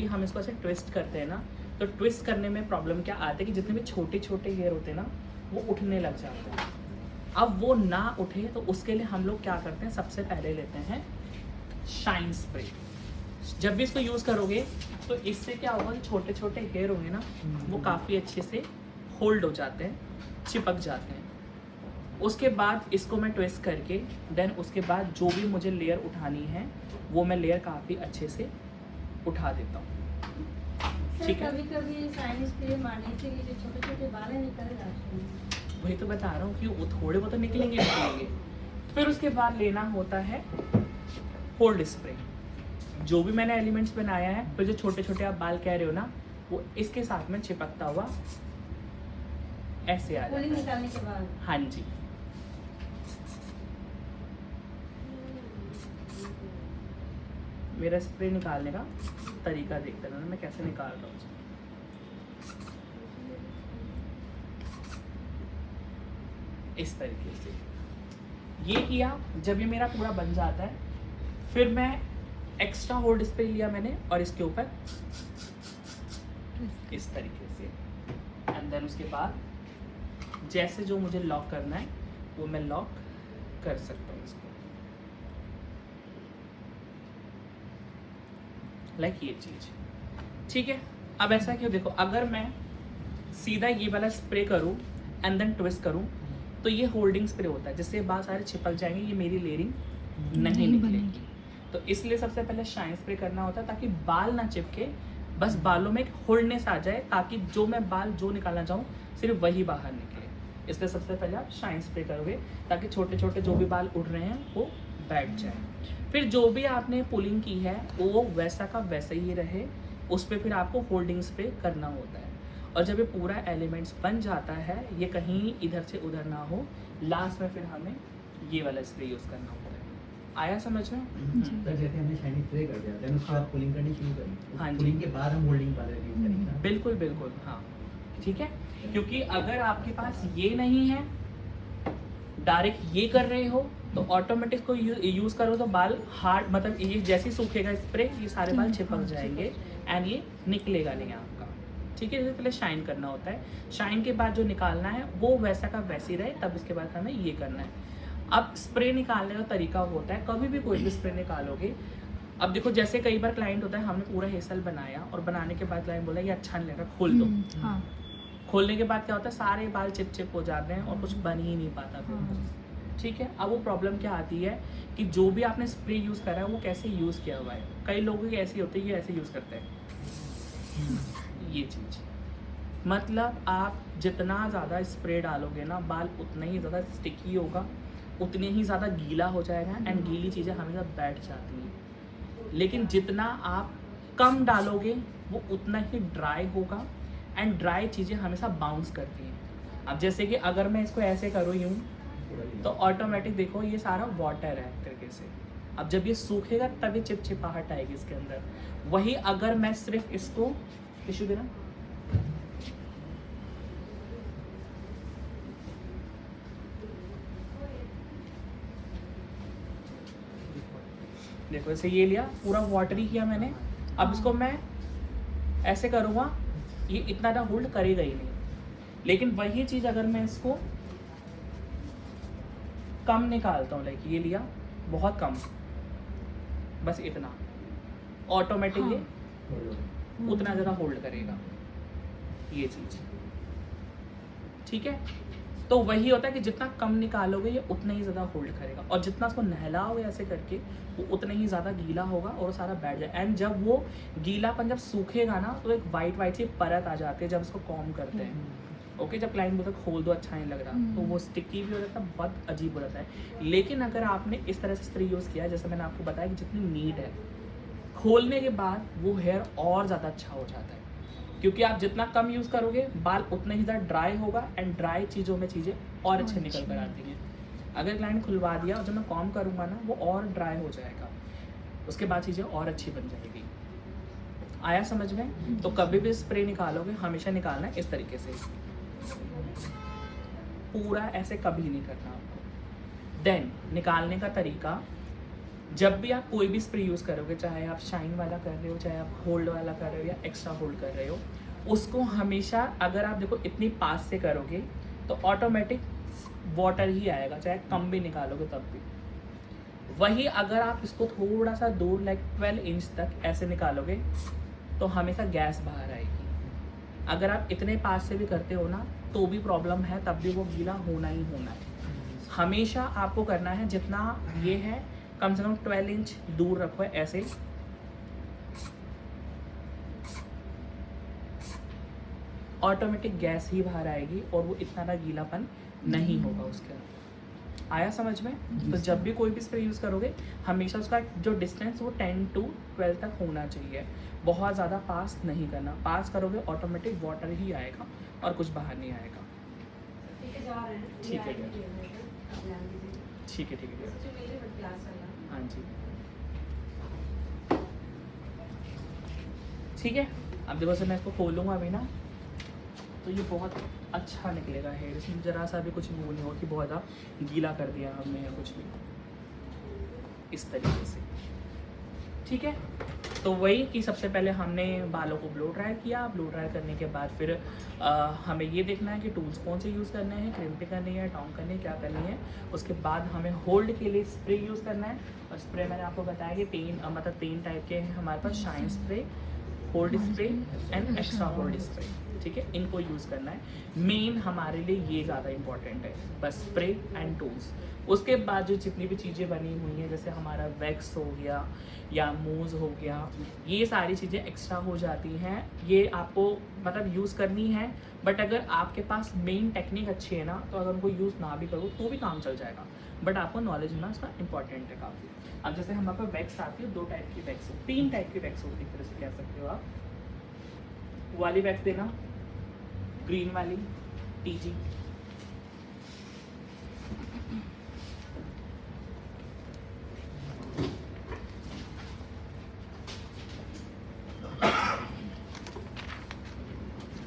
हम इसको ऐसे ट्विस्ट करते हैं ना, तो ट्विस्ट करने में प्रॉब्लम क्या आती है कि जितने भी छोटे छोटे हेयर होते हैं ना, वो उठने लग जाते हैं। अब वो ना उठे तो उसके लिए हम लोग क्या करते हैं, सबसे पहले लेते हैं शाइन स्प्रे। जब भी इसको यूज़ करोगे तो इससे क्या होगा कि छोटे छोटे हेयर होंगे ना, वो काफ़ी अच्छे से होल्ड हो जाते हैं, चिपक जाते हैं। उसके बाद इसको मैं ट्विस्ट करके देन उसके बाद जो भी मुझे लेयर उठानी है वो मैं लेयर काफ़ी अच्छे से उठा देता हूँ। ठीक है, कभी कभी शाइन स्प्रे मारने से ये जो छोटे छोटे बाल है निकल जाते हैं। वही तो बता रहा हूँ कि वो थोड़े बहुत तो निकलेंगे निकलेंगे। फिर उसके बाद लेना होता है होल्ड स्प्रे। जो भी मैंने एलिमेंट्स बनाया है, फिर जो छोटे छोटे आप बाल कह रहे हो ना, वो इसके साथ में चिपकता हुआ ऐसे आ जाता पूरी है। निकालने के बाद हाँ जी, मेरा स्प्रे निकालने का तरीका देखते रहना मैं कैसे निकाल रहा हूँ। इस तरीके से ये किया। जब ये मेरा पूरा बन जाता है, फिर मैं एक्स्ट्रा होल्ड स्प्रे लिया मैंने और इसके ऊपर इस तरीके से, एंड देन उसके बाद जैसे जो मुझे लॉक करना है वो मैं लॉक कर सकता हूँ इसको, लाइक ये चीज। ठीक है, अब ऐसा क्यों, देखो अगर मैं सीधा ये वाला स्प्रे करूँ एंड देन ट्विस्ट करूँ तो ये होल्डिंग स्प्रे होता है, जिससे बाल सारे चिपक जाएंगे, ये मेरी लेयरिंग नहीं निकलेगी। तो इसलिए सबसे पहले शाइन स्प्रे करना होता है ताकि बाल ना चिपके, बस बालों में एक होल्डनेस आ जाए, ताकि जो मैं बाल जो निकालना चाहूँ सिर्फ वही बाहर निकले। इसलिए सबसे पहले आप शाइन स्प्रे करोगे ताकि छोटे छोटे जो भी बाल उड़ रहे हैं वो बैठ जाए। फिर जो भी आपने पुलिंग की है वो वैसा का वैसा ही रहे, उस पर फिर आपको होल्डिंग स्प्रे करना होता है। और जब ये पूरा एलिमेंट्स बन जाता है, ये कहीं इधर से उधर ना हो, लास्ट में फिर हमें ये वाला स्प्रे यूज़ करना होता है। आया समझ में? सर जैसे हमने शाइनिंग स्प्रे कर दिया देन उसके बाद पुलिंग करनी शुरू करी, हाँ जी। पुलिंग के बाद हम होल्डिंग वाला यूज करेंगे। बिल्कुल बिल्कुल, हाँ ठीक है। क्योंकि अगर आपके पास ये नहीं है, डायरेक्ट ये कर रहे हो, तो ऑटोमेटिक को यूज करो तो बाल हार्ड, मतलब ये जैसे ही सूखेगा स्प्रे ये सारे बाल चिपक जाएंगे एंड ये निकलेगा नहीं आपका। ठीक है, इससे पहले शाइन करना होता है। शाइन के बाद जो निकालना है वो वैसा का वैसे ही रहे, तब इसके बाद हमें ये करना है। अब स्प्रे निकालने का तरीका होता है, कभी भी कोई भी स्प्रे निकालोगे, अब देखो जैसे कई बार क्लाइंट होता है, हमने पूरा हेसल बनाया और बनाने के बाद क्लाइंट बोला ये अच्छा नहीं लग रहा, खोल दो। हाँ। खोलने के बाद क्या होता है, सारे बाल चिप चिप हो जाते हैं और कुछ बन ही नहीं पाता फिर। ठीक है, अब वो प्रॉब्लम क्या आती है कि जो भी आपने स्प्रे यूज़ करा है वो कैसे यूज़ किया हुआ है। कई लोगों की ऐसी होती है कि ऐसे यूज़ करते हैं ये चीज़। मतलब आप जितना ज़्यादा स्प्रे डालोगे ना, बाल उतना ही ज़्यादा स्टिकी होगा, उतने ही ज़्यादा गीला हो जाएगा एंड गीली चीज़ें हमेशा बैठ जाती हैं। लेकिन जितना आप कम डालोगे वो उतना ही ड्राई होगा एंड ड्राई चीज़ें हमेशा बाउंस करती हैं। अब जैसे कि अगर मैं इसको ऐसे करूँ यूँ, तो ऑटोमेटिक देखो ये सारा वाटर है एक तरीके से। अब जब ये सूखेगा तब ये चिपचिपाहट आएगी इसके अंदर। वही अगर मैं सिर्फ इसको टिश्यू देना, देखो ऐसे ये लिया, पूरा वाटर ही किया मैंने। अब इसको मैं ऐसे करूँगा, ये इतना ना होल्ड करेगा ही नहीं। लेकिन वही चीज़ अगर मैं इसको कम निकालता हूँ, लाइक ये लिया बहुत कम, बस इतना, ऑटोमेटिक ये उतना ज़्यादा होल्ड करेगा ये चीज़। ठीक है, तो वही होता है कि जितना कम निकालोगे ये उतना ही ज़्यादा होल्ड करेगा, और जितना उसको नहलाओगे ऐसे करके वो उतना ही ज़्यादा गीला होगा और वो सारा बैठ जाए। एंड जब वो गीलापन जब सूखेगा ना, तो एक वाइट वाइट सी परत आ जाती है जब इसको कॉम करते हैं। ओके, जब क्लाइंट बोलता है खोल दो अच्छा नहीं लग रहा, तो वो स्टिकी भी हो जाता है, बहुत अजीब हो जाता है। लेकिन अगर आपने इस तरह से स्प्रे यूज़ किया, जैसे मैंने आपको बताया कि जितनी नीट है, खोलने के बाद वो हेयर और ज़्यादा अच्छा हो जाता है। क्योंकि आप जितना कम यूज़ करोगे बाल उतना ही ज़्यादा ड्राई होगा एंड ड्राई चीज़ों में चीज़ें और अच्छे निकल कर आती हैं। अगर क्लाइंट खुलवा दिया और जब मैं कॉम करूँगा ना, वो और ड्राई हो जाएगा, उसके बाद चीज़ें और अच्छी बन जाएगी। आया समझ में? तो कभी भी स्प्रे निकालोगे हमेशा निकालना है इस तरीके से, पूरा ऐसे कभी नहीं करना आपको। देन निकालने का तरीका, जब भी आप कोई भी स्प्रे यूज़ करोगे, चाहे आप शाइन वाला कर रहे हो, चाहे आप होल्ड वाला कर रहे हो या एक्स्ट्रा होल्ड कर रहे हो, उसको हमेशा अगर आप देखो इतनी पास से करोगे तो ऑटोमेटिक वाटर ही आएगा, चाहे कम भी निकालोगे तब भी। वही अगर आप इसको थोड़ा सा दूर लाइक 12 इंच तक ऐसे निकालोगे तो हमेशा गैस बाहर आएगी। अगर आप इतने पास से भी करते हो ना तो भी प्रॉब्लम है, तब भी वो गीला होना ही होना है। हमेशा आपको करना है जितना ये है कम से कम 12 इंच दूर रखो ऐसे। ऑटोमेटिक गैस ही बाहर आएगी और वो इतना ना गीलापन नहीं होगा उसके अंदर। आया समझ में? तो जब भी कोई भी स्प्रे यूज़ करोगे हमेशा उसका जो डिस्टेंस वो 10 to 12 तक होना चाहिए। बहुत ज़्यादा पास नहीं करना, पास करोगे ऑटोमेटिक वाटर ही आएगा और कुछ बाहर नहीं आएगा। ठीक है, जा रहे हैं। ठीक है, ये आएंगे, अब ध्यान दीजिए। ठीक है, ठीक है। जो मेरे बट क्लास वाला। हाँ जी, ठीक है। अब देखो से मैं इसको खोलूँगा अभी ना तो ये बहुत अच्छा निकलेगा हेयर। इसमें ज़रा सा भी कुछ वो नहीं हो कि बहुत ज़्यादा गीला कर दिया हमने या कुछ भी, इस तरीके से। ठीक है, तो वही कि सबसे पहले हमने बालों को ब्लो ड्राई किया। ब्लो ड्राई करने के बाद फिर हमें ये देखना है कि टूल्स कौन से यूज़ करने हैं, क्रिम्पिंग करनी है, टॉन्ग करनी है, क्या करनी है। उसके बाद हमें होल्ड के लिए स्प्रे यूज़ करना है। और स्प्रे मैंने आपको बताया कि मतलब 3 टाइप के हैं हमारे पास, shine spray, hold spray and extra hold spray. ठीक है, इनको यूज़ करना है। मेन हमारे लिए ये ज़्यादा इंपॉर्टेंट है, बस स्प्रे एंड टूल्स। उसके बाद जो जितनी भी चीज़ें बनी हुई हैं जैसे हमारा वैक्स हो गया या मूज हो गया, ये सारी चीज़ें एक्स्ट्रा हो जाती हैं। ये आपको मतलब यूज़ करनी है, बट अगर आपके पास मेन टेक्निक अच्छी है ना तो अगर उनको यूज़ ना भी करो तो भी काम चल जाएगा, बट आपको नॉलेज होना इसका इंपॉर्टेंट है काफ़ी। अब जैसे हमारे पास वैक्स आती है, 2 टाइप की वैक्स हो, 3 टाइप की वैक्स होती है, एक तरह से कह सकते हो आप। वाली वैक्स देना, ग्रीन वाली टीजी,